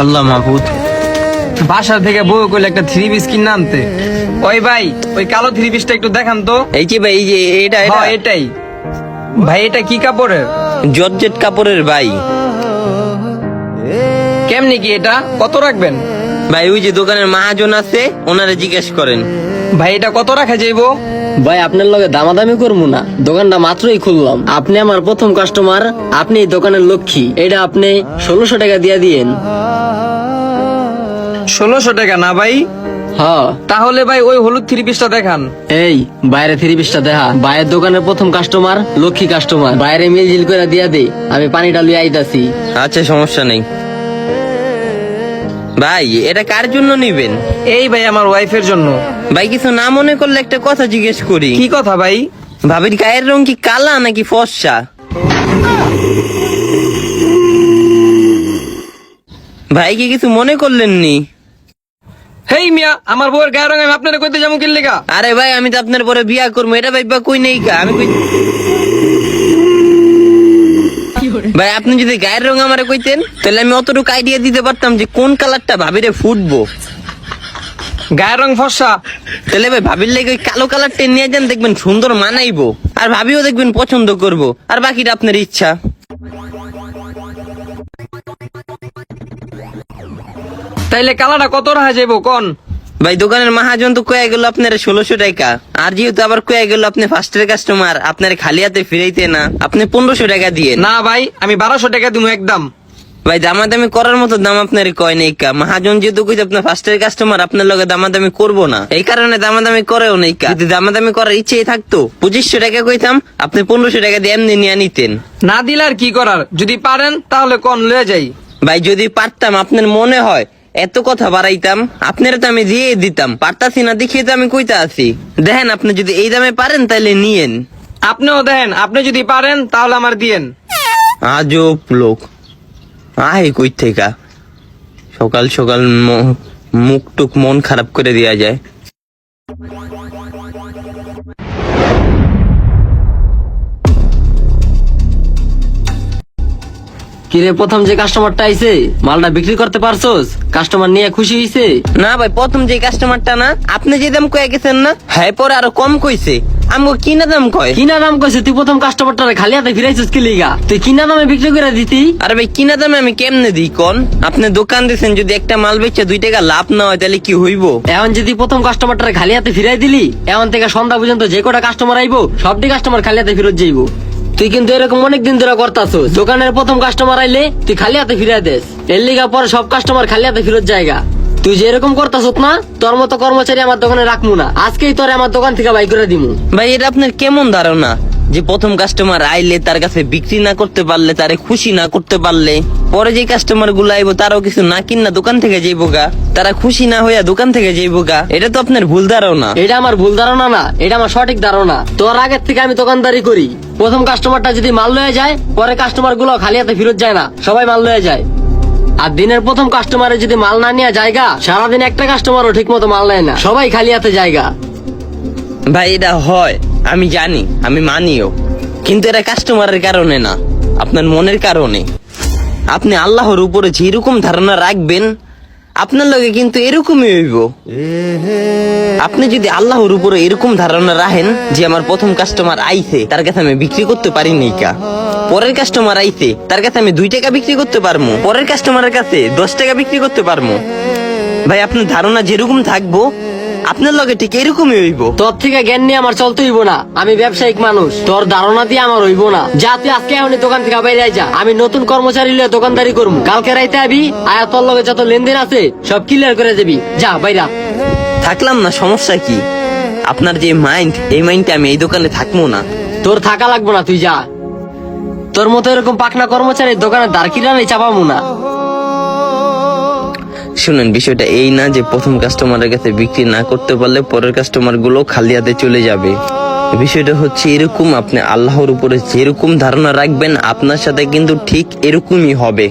আল্লাহ মাহফুজ। বাসা থেকে বউ কইলে একটা থ্রি পিস কিনে আনতে। ওই ভাই, ওই কালো থ্রি পিসটা একটু দেখান তো। এই যে ভাই, এই যে এটা হ্যাঁ এটাই ভাই। এটা কি কাপড়ের? জর্জেট কাপড়ের ভাই। কেমনি কি এটা? কত রাখবেন ভাই ওই যে দোকানের মহাজন আছে, ওনারে জিজ্ঞেস করেন। ভাই? এটা কত রাখা যাইবো? ভাই আপনার লগে দামাদামি করবো না, দোকানটা মাত্রই খুললাম, আপনি আমার প্রথম কাস্টমার, আপনি এই দোকানের লক্ষ্মী, এটা আপনি 1600 টাকা দিয়ে দিয়েন। 1600 টাকা না ভাই? হ্যাঁ। তাহলে ভাই ওই হলুদ থ্রি পিসটা দেখান। এই বাইরে থ্রি পিসটা দেখা, বাইরের দোকানের প্রথম কাস্টমার, লক্ষ্মী কাস্টমার, বাইরে মিলজিল করে দিয়া দে, আমি পানিটা লুই আইতাছি। আচ্ছা সমস্যা নেই। ভাই এটা কার জন্য নিবেন? এই ভাই আমার ওয়াইফের জন্য। ভাই কিছু না মনে করলে একটা কথা জিজ্ঞেস করি। কি কথা ভাই? ভাবির গায়ের রং কি কালা নাকি ফর্সা? ভাই কি কিছু মনে করলেন নি? হেই মিয়া, আমার বউয়ের গায়ের রং আমি আপনারে কইতে যাবো কি লেগা? আরে ভাই আমি তো আপনার পরে বিয়া করবো, এটা ভাইবা কই নেই কা আমি ভাই আপনি যদি গায়ের রং আমারে কইতেন তাহলে আমি অতটুকু আইডিয়া দিতে পারতাম যে কোন কালারটা ভাবিরে ফুটবো। গায়ের রং ফর্সা? তাহলে ভাই ভাবির লেগে ওই কালো কালারটা নিয়ে যান, দেখবেন সুন্দর মানাইবো, আর ভাবিও দেখবেন পছন্দ করবো, আর বাকিটা আপনার ইচ্ছা। তাইলে কালারটা কত রাখা যাইবো কোন? ভাই দোকানের মহাজন তো কয়ে গেল আপনার 1600 টাকা, আর যেহেতু আবার কয়ে গেল আপনি ফার্স্টের কাস্টমার, আপনার খালি হাতে ফিরাইতে না, আপনি 1500 টাকা দিয়ে। না ভাই, আমি 1200 টাকা দিব একদম। ভাই দামাদামি করার মতো দাম আপনার কয় নেই কা, মহাজন যেহেতু কইছে আপনার ফার্স্টের কাস্টমার, আপনার লগে দামাদামি করবো না, এই কারণে দামাদামি করেও নেই কা। যদি দামাদামি করার ইচ্ছেই থাকতো 2500 টাকা কইতাম, আপনি 1500 টাকা দিয়ে এমনি নিয়ে নিতেন। না দিলে আর কি করার, যদি পারেন তাহলে কোন লয়ে যাই। ভাই যদি পারতাম, আপনার মনে হয় এত কথা বাড়াইতাম, আপনারা তো আমি দিয়ে দিতাম, পারতাছি না দেখিয়ে তো আমি কইতা আছি। দেখেন আপনি যদি এই দামে পারেন তাহলে নিয়েন। আপনিও দেন, আপনি যদি পারেন তাহলে আমার দিয়েন। আজব লোক, আহে কই থেকে সকাল সকাল মুখ টুক মন খারাপ করে দেয়া যায়। কিরে প্রথম যে কাস্টমারটা আইছে, মালটা বিক্রি করতে পারছোস? কাস্টমার নিয়ে খুশি হইছে? না ভাই, প্রথম যে কাস্টমারটা না, আপনি যে দাম কয়ে গেছেন না, হ্যাঁ পরে আরো কম কইছে। আমগো কিনা দাম কয়। কিনা দাম কইছে? তুই প্রথম কাস্টমারটারে খালি হাতে ফিরাইছিস কি লিগা? তুই কিনা দামে বিক্রি করে দিতি। আরে ভাই কিনা দামে আমি কেমনে দিই কোন? আপনি দোকান দিয়েছেন, যদি একটা মাল বেচে 2 টাকা লাভ না হয় তাহলে কি হইব? এখন যদি প্রথম কাস্টমারটারে খালি হাতে ফিরাই দিলি, এখন থেকে সন্ধ্যা পর্যন্ত যে কটা কাস্টমার আইবো সবটি কাস্টমার খালি হাতে ফেরত যাইবো। তুই কিন্তু এরকম অনেক দিন ধরে করতাছস, দোকানের প্রথম কাস্টমার আইলে তুই খালি হাতে ফিরাই দেস, এর লিগা পরে সব কাস্টমার খালি হাতে ফেরত জায়গা। তুই যে এরকম করতাছস না, তোর মতো কর্মচারী আমার দোকানে রাখমু না, আজকেই তোরে আমার দোকান থেকে বাই করে দিমু। ভাই এটা আপনার কেমন ধারণা যে প্রথম কাস্টমার আইলে তার কাছে বিক্রি না করতে পারলে, তারে খুশি না করতে পারলে, পরে যে কাস্টমার গুলো আইবো তারাও কিছু না কিনা দোকান থেকে যাইবো গা, তারা খুশি না হইয়া দোকান থেকে যাইবো গা? এটা তো আপনার ভুল ধারণা। এটা আমার ভুল ধারণা না, এটা আমার সঠিক ধারণা। তোর আগের থেকে আমি দোকানদারি করি, প্রথম কাস্টমারটা যদি মাল লয়ে যায়, পরে কাস্টমার গুলো খালি হাতে ফেরত যায় না, সবাই মাল লয়ে যায়। আর দিনের প্রথম কাস্টমারে যদি মাল না নিয়ে জায়গা, সারাদিন একটা কাস্টমারও ঠিক মতো মাল নেয় না, সবাই খালি হাতে জায়গা। ভাই এটা হয় আমি জানি, আমি মানিও, কিন্তু এটা কাস্টমারের কারণে না, আপনার মনের কারণে। আপনি আল্লাহর উপরে যেরকম ধারণা রাখবেন, আপনার লগে কিন্তু এরকমই হইব। আপনি যদি আল্লাহর উপরে এরকম ধারণা রাখেন যে আমার প্রথম কাস্টমার আইছে, তার কাছে আমি বিক্রি করতে পারি নাই কা, পরের কাস্টমার আইছে তার কাছে আমি 2 টাকা বিক্রি করতে পারবো, পরের কাস্টমারের কাছে 10 টাকা বিক্রি করতে পারবো। ভাই আপনার ধারণা যেরকম থাকবো, আপনার লগে ঠিক এরকমই হইব। তোর থেকে জ্ঞান নিয়ে আমার চলতে হইব না, আমি ব্যবসায়িক মানুষ, তোর ধারণা দিয়ে আমার হইব না। যা তুই আজকে এখনই দোকান থেকে বাইরে যা, আমি নতুন কর্মচারী লিয়ে দোকানদারি করবো, কালকে রাইতে আবি, আয়া তোর লগে যত লেনদেন আছে সব ক্লিয়ার করে দিবি, যা বাইরা। থাকলাম না, সমস্যা কি? আপনার যে মাইন্ড, এই মাইন্ডে আমি এই দোকানে থাকবো না। তোর থাকা লাগবো না, তুই যা। তোর মতো এরকম পাকনা কর্মচারী দোকানে দাঁড়কিরা নেই, চাপাবো না। শুনেন, বিষয়টা এই না যে প্রথম কাস্টমারের কাছে বিক্রি না করতে পারলে পরের কাস্টমার গুলো খালি হাতে চলে যাবে। বিষয়টা হচ্ছে এরকম, আপনি আল্লাহর উপরে যেরকম ধারণা রাখবেন আপনার সাথে কিন্তু ঠিক এরকমই হবে।